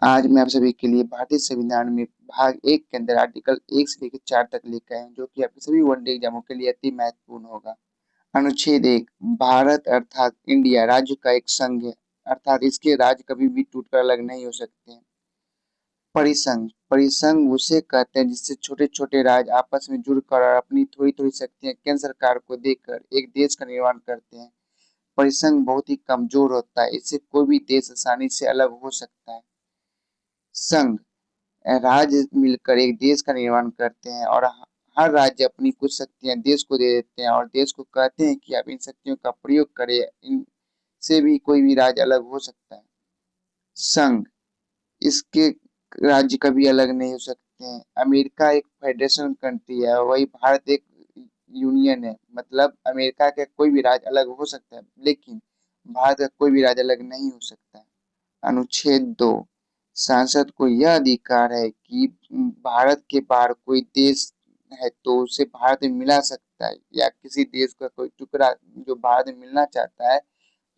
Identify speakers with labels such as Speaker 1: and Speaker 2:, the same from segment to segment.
Speaker 1: आज मैं आप सभी के लिए भारतीय संविधान में भाग 1 के अंदर आर्टिकल 1 से लेकर 4 तक लेकर आए हैं, जो कि आपके सभी वनडे एग्जामों के लिए अति महत्वपूर्ण होगा। अनुच्छेद 1, भारत अर्थात इंडिया राज्य का एक संघ है, अर्थात इसके राज्य कभी भी टूटकर अलग नहीं हो सकते हैं। परिसंघ परिसंघ उसे कहते हैं जिससे छोटे छोटे राज्य आपस में जुड़कर और अपनी थोड़ी थोड़ी शक्तियां केंद्र सरकार को देकर एक देश का निर्माण करते हैं। परिसंघ बहुत ही कमजोर होता है, इससे कोई भी देश आसानी से अलग हो सकता है। संघ राज्य मिलकर एक देश का निर्माण करते हैं और हर राज्य अपनी कुछ शक्तियां देश को दे देते हैं और देश को कहते हैं कि आप इन शक्तियों का प्रयोग करें। इनसे भी कोई भी राज्य अलग हो सकता है। संघ इसके राज्य कभी अलग नहीं हो सकते हैं। अमेरिका एक फेडरेशन कंट्री है, वही भारत एक यूनियन है। मतलब अमेरिका का कोई भी राज्य अलग हो सकता है, लेकिन भारत का कोई भी राज्य अलग नहीं हो सकता है। अनुच्छेद 2, सांसद को यह अधिकार है कि भारत के बाहर कोई देश है तो उसे भारत में मिला सकता है, या किसी देश का कोई टुकड़ा जो भारत में मिलना चाहता है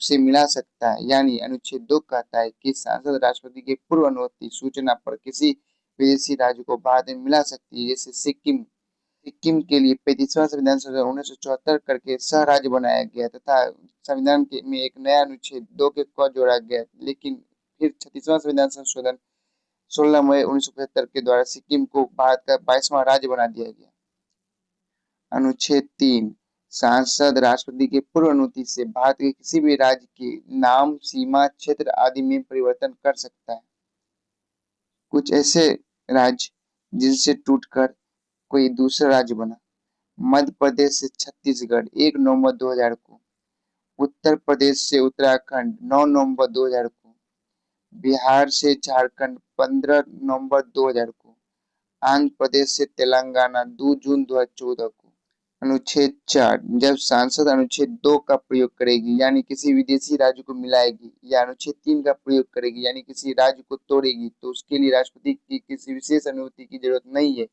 Speaker 1: उसे मिला सकता है। यानी अनुच्छेद 2 कहता है कि सांसद राष्ट्रपति की पूर्व अनुमति सूचना पर किसी विदेशी राज्य को भारत में मिला सकती है। जैसे सिक्किम सिक्किम के लिए 35वां संविधान संशोधन 1974 करके सह राज्य बनाया गया तथा संविधान के में एक नया अनुच्छेद 2 के क जोड़ा गया, लेकिन फिर 36वां संविधान संशोधन 16 मई 1975 के द्वारा सिक्किम को भारत का 22वां राज्य बना दिया गया। अनुच्छेद 3, सांसद राष्ट्रपति की पूर्व अनुमति से भारत के किसी भी राज्य के नाम, सीमा, क्षेत्र आदि में परिवर्तन कर सकता है। कुछ ऐसे राज्य जिनसे टूटकर कोई दूसरा राज्य बना। मध्य प्रदेश से छत्तीसगढ़ 1 नवंबर 2000 को, उत्तर प्रदेश से उत्तराखंड 9 नवंबर 2000 को, बिहार से झारखंड 15 नवंबर 2000 को, आंध्र प्रदेश से तेलंगाना 2 जून 2014 को। अनुच्छेद 4, जब सांसद अनुच्छेद 2 का प्रयोग करेगी यानी किसी विदेशी राज्य को मिलाएगी, या अनुच्छेद 3 का प्रयोग करेगी यानी किसी राज्य को तोड़ेगी, तो उसके लिए राष्ट्रपति की किसी विशेष अनुमति की जरूरत नहीं है,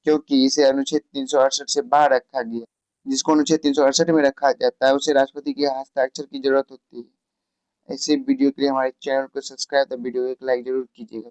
Speaker 1: क्योंकि इसे अनुच्छेद 368 से बाहर रखा गया। जिसको अनुच्छेद 368 में रखा जाता है उसे राष्ट्रपति के हस्ताक्षर की जरूरत होती है। ऐसे वीडियो के लिए हमारे चैनल को सब्सक्राइब और वीडियो को एक लाइक जरूर कीजिएगा।